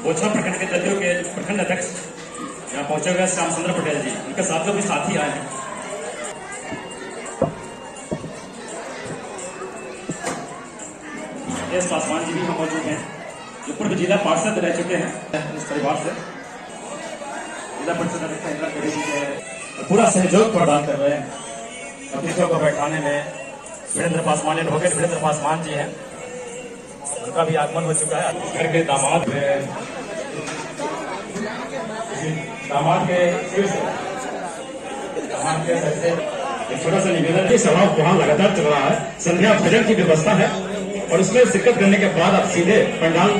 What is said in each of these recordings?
ओछा प्रखंड के जदयू के प्रखंड अध्यक्ष यहाँ पहुंचे हुए श्याम सुंदर पटेल जी, उनके साथ जो भी साथी आए हैं। एस पासवान जी भी यहाँ मौजूद हैं, जो पूर्व जिला पार्षद रह चुके हैं इस परिवार से। जिला परिषद अध्यक्ष इंदिरा खड़े जी के पूरा सहयोग प्रदान कर रहे हैं। अतिथियों को बैठाने में वीरेंद्र पासवान एडवोकेट वीरेंद्र पासवान जी हैं, उनका भी आगमन हो चुका है। घर के दामाद के एक छोटा सा निवेदन, ये सभा वहाँ लगातार चल रहा है। संध्या भजन की व्यवस्था है और उसमें शिरकत करने के बाद आप सीधे पंडाल,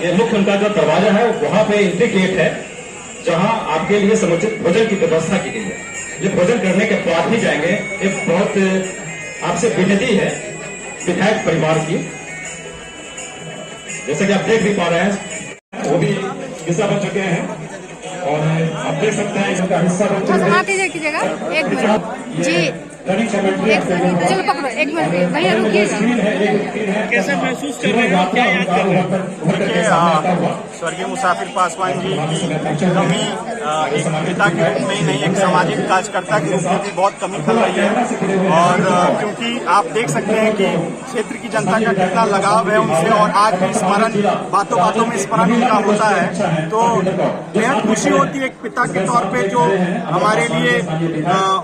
ये मुख्य उनका जो दरवाजा है वहाँ पे एंट्री गेट है, जहाँ आपके लिए समुचित भोजन की व्यवस्था की गई है। ये भोजन करने के बाद ही जाएंगे। एक बहुत आपसे विनती है विधायक परिवार की, जैसे कि आप देख भी पा रहे हैं वो भी हिस्सा बन चुके हैं और आप देख सकते हैं इनका हिस्सा बन चुके हैं। एक मिनट जी, चलो पकड़ो, एक मिनट भैया रुकिए। कैसे महसूस कर रहे हैं, क्या याद कर रहे हैं? स्वर्गीय मुसाफिर पासवान जी की कमी एक पिता के रूप में ही नहीं, एक सामाजिक कार्यकर्ता के रूप में भी बहुत कमी कर रही है। और क्योंकि आप देख सकते हैं कि क्षेत्र की जनता का कितना लगाव है उनसे, और आज भी स्मरण, बातों बातों में स्मरण उनका होता है, तो बेहद खुशी होती है एक पिता के तौर पे जो हमारे लिए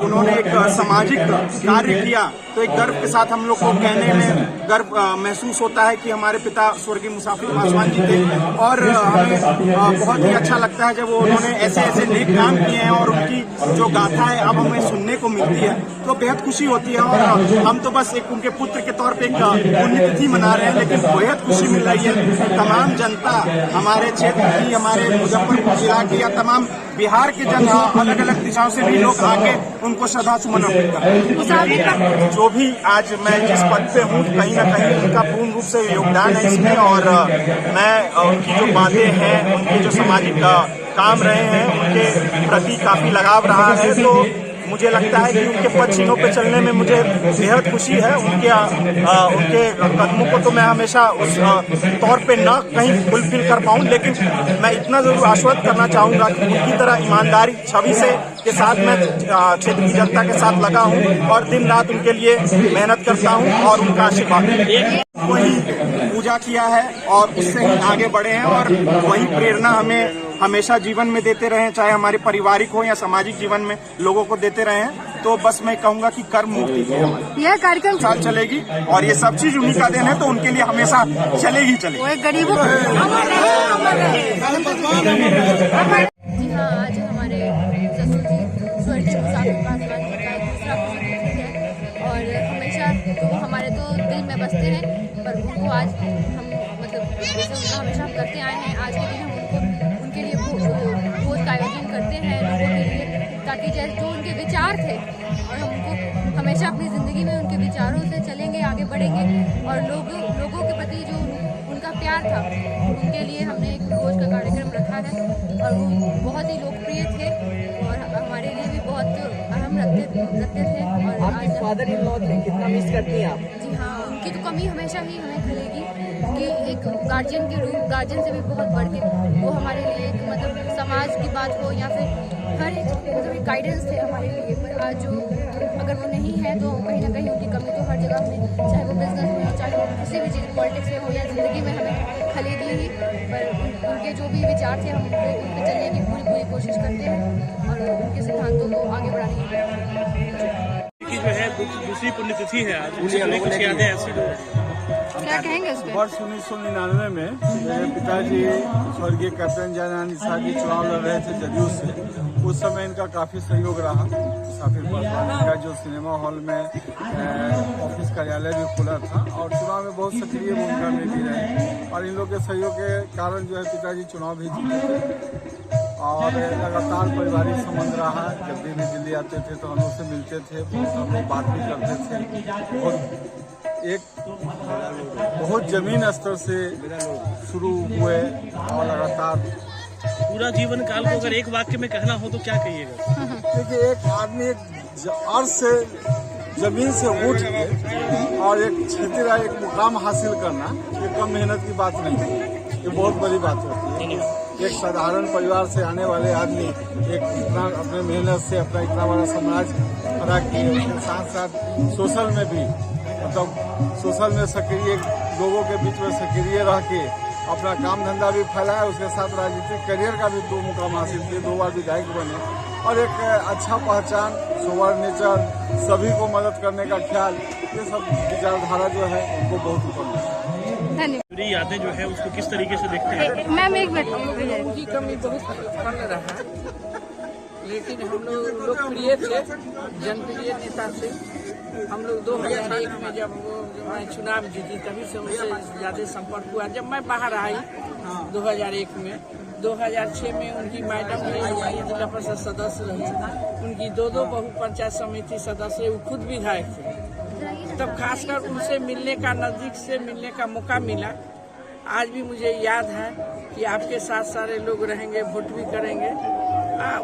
उन्होंने एक सामाजिक कार्य किया। तो एक गर्व के साथ हम लोग को कहने में गर्व महसूस होता है कि हमारे पिता स्वर्गीय मुसाफिर पासवान जी थे, और हमें बहुत ही अच्छा लगता है जब उन्होंने ऐसे ऐसे नेक काम किए हैं और उनकी जो गाथा है अब हमें सुनने को मिलती है, तो बेहद खुशी होती है। और हम तो बस एक उनके पुत्र के तौर पे एक पुण्यतिथि मना रहे हैं, लेकिन बेहद खुशी मिल रही है। तमाम जनता हमारे क्षेत्र की, हमारे मुजफ्फरपुर जिला की या तमाम बिहार के जन अलग अलग दिशाओं से भी लोग आके उनको श्रद्धा सुमन अर्पित करते हैं। जो भी आज मैं जिस पद पे हूँ, कहीं न कहीं उनका पूर्ण रूप से योगदान है इसमें, और मैं उनकी जो बातें हैं, उनके जो सामाजिक काम रहे हैं, उनके प्रति काफी लगाव रहा है। तो मुझे लगता है कि उनके पद चिन्हों पे चलने में मुझे बेहद खुशी है। उनके कदमों को तो मैं हमेशा उस तौर पे न कहीं फुलफिल कर पाऊं, लेकिन मैं इतना जरूर आश्वस्त करना चाहूंगा कि उनकी तरह ईमानदारी छवि से के साथ मैं क्षेत्र की जनता के साथ लगा हूं और दिन रात उनके लिए मेहनत करता हूं, और उनका आशीर्वाद वही पूजा किया है और उससे ही आगे बढ़े हैं, और वही प्रेरणा हमें हमेशा जीवन में देते रहे, चाहे हमारे पारिवारिक हो या सामाजिक जीवन में लोगों को देते रहे हैं। तो बस मैं कहूंगा कि कर्म मुक्ति की यह कार्यक्रम साल चलेगी, और ये सब चीज उन्हीं का देन है, तो उनके लिए हमेशा चलेगी। गरीबों जी हाँ, आज हमारे ससुर जी स्वर्गीय मुसाफिर पासवान जी का दूसरा पुण्यतिथि है, और हमेशा तो हमारे तो दिल में बसते हैं, पर उनको आज हम मतलब जैसे उनका हमेशा हम करते आए हैं, आज के दिन हम उनको उनके लिए भोज का आयोजन करते हैं लोगों के लिए, ताकि जैसे जो उनके विचार थे, और हम उनको हमेशा अपनी ज़िंदगी में उनके विचारों से चलेंगे, आगे बढ़ेंगे, और लोगों के प्रति जो उनका प्यार था, उनके लिए हमने एक भोज का कार्यक्रम रखा है, और वो बहुत ही लोकप्रिय थे और हमारे लिए भी बहुत अहम रखते थे। और आपके फादर इन लॉ थे, कितना मिस करती हैं आप? जी हाँ, उनकी तो कमी हमेशा ही हमें खलेगी कि एक गार्जियन के रूप, गार्जियन से भी बहुत बढ़ के वो हमारे लिए एक मतलब समाज की बात हो या फिर हर एक मतलब एक गाइडेंस थे हमारे लिए। पर आज जो अगर वो नहीं है तो कहीं ना कहीं उनकी कमी तो हर जगह में, चाहे वो बिजनेस में हो, चाहे वो किसी भी चीज़ पॉलिटिक्स में हो या ज़िंदगी में हमें खलेगी ही। पर उनके जो भी विचार थे हम उन पर चलने की पूरी कोशिश करते हैं और उनके सिद्धांतों को आगे बढ़ाने की जो है दूसरी पुण्यतिथि है आज, कुछ यादें ऐसी क्या कहेंगे उसमें? वर्ष 1999 में मेरे पिताजी स्वर्गीय कैप्टन जयनारायण साहब जी चुनाव लड़ रहे थे जदयू से। उस समय इनका काफी सहयोग रहा। मुसाफिर पासवान का जो सिनेमा हॉल में ऑफिस कार्यालय भी खुला था, और चुनाव में बहुत सक्रिय भूमिका में भी रहे, और इन लोग के सहयोग के कारण जो है पिताजी चुनाव भी जीते थे। और लगातार पारिवारिक संबंध रहा। जब भी दिल्ली आते थे तो हम लोग से मिलते थे, हम लोग बात भी करते थे, और एक बहुत जमीन स्तर से शुरू हुए और लगातार पूरा जीवन काल को अगर एक वाक्य में कहना हो तो क्या कहिएगा? देखिए, एक आदमी एक अर्थ से जमीन से उठ के और एक क्षेत्र एक मुकाम हासिल करना ये कम मेहनत की बात नहीं है, ये बहुत बड़ी बात होती है। एक साधारण परिवार से आने वाले आदमी एक इतना अपने मेहनत से अपना इतना बड़ा समाज खड़ा किए, उसके साथ साथ सोशल में भी मतलब सोशल में सक्रिय लोगों के बीच में सक्रिय रह के अपना काम धंधा भी फैलाया, उसके साथ राजनीतिक करियर का भी 2 मुकाम हासिल किए, 2 बार विधायक बने और एक अच्छा पहचान, सोबर नेचर, सभी को मदद करने का ख्याल, ये सब विचारधारा जो है उनको बहुत ऊपर है। धन्यवाद। पूरी यादें जो है उसको किस तरीके से देखते हैं? मैम एक मिनट, उनकी कमी बहुत कम रहा, लेकिन हम लोग लोकप्रिय थे, जनप्रिय नेता थे। हम लोग 2001 में जब मैं चुनाव जीती तभी से उनसे ज्यादा संपर्क हुआ। जब मैं बाहर आई 2001 में, 2006 में उनकी मैडम भी जिला परिषद सदस्य रही, उनकी 2 बहु पंचायत समिति सदस्य, वो खुद विधायक थे। तब खासकर उनसे मिलने का, नजदीक से मिलने का मौका मिला। आज भी मुझे याद है कि आपके साथ सारे लोग रहेंगे, वोट भी करेंगे।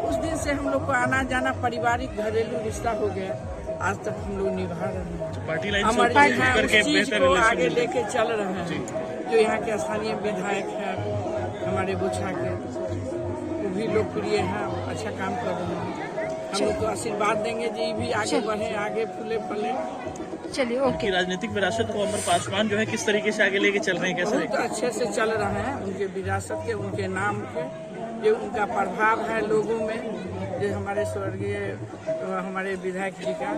उस दिन से हम लोग को आना जाना पारिवारिक घरेलू रिश्ता हो गया, आज तक हम लोग निभा रहे हैं। पार्टी लाइन हमारे से यहाँ उस करके चीज बेहतर को आगे रिलेशन लेके चल रहे हैं। जो यहाँ के स्थानीय विधायक हैं हमारे बोछा के, वो भी लोकप्रिय हैं, अच्छा काम कर रहे हैं। हम लोग को आशीर्वाद देंगे जी भी आगे बढ़े, आगे फूले फले। चलिए ओके। की राजनीतिक विरासत को अमर पासवान जो है किस तरीके से आगे लेके चल रहे हैं, कैसे बहुत अच्छे से चल रहे हैं, उनके विरासत के, उनके नाम के, जो उनका प्रभाव है लोगों में, जो हमारे स्वर्गीय हमारे विधायक जी का,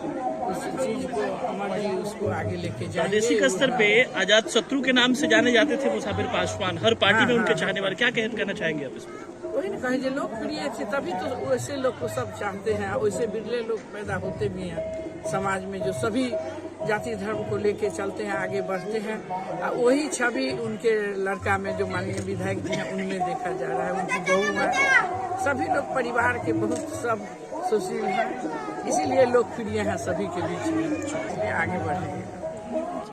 उस चीज को अमर जी उसको आगे लेके जाएंगे। प्रादेशिक स्तर पे अजात शत्रु के नाम से जाने जाते थे मुसाफिर पासवान, हर पार्टी में उनके चाहने वाले, क्या कहना चाहेंगे आप इसमें? वही ना कहे, जो लोकप्रिय थे तभी तो वैसे लोग को सब चाहते हैं, वैसे बिरले लोग पैदा होते भी हैं समाज में, जो सभी जाति धर्म को लेके चलते हैं, आगे बढ़ते हैं। वही छवि उनके लड़का में, जो माननीय विधायक जी हैं, उनमें देखा जा रहा है। उनकी बहू है, सभी लोग परिवार के बहुत सब सुशील हैं, इसीलिए लोकप्रिय हैं सभी के बीच में, आगे बढ़ेंगे।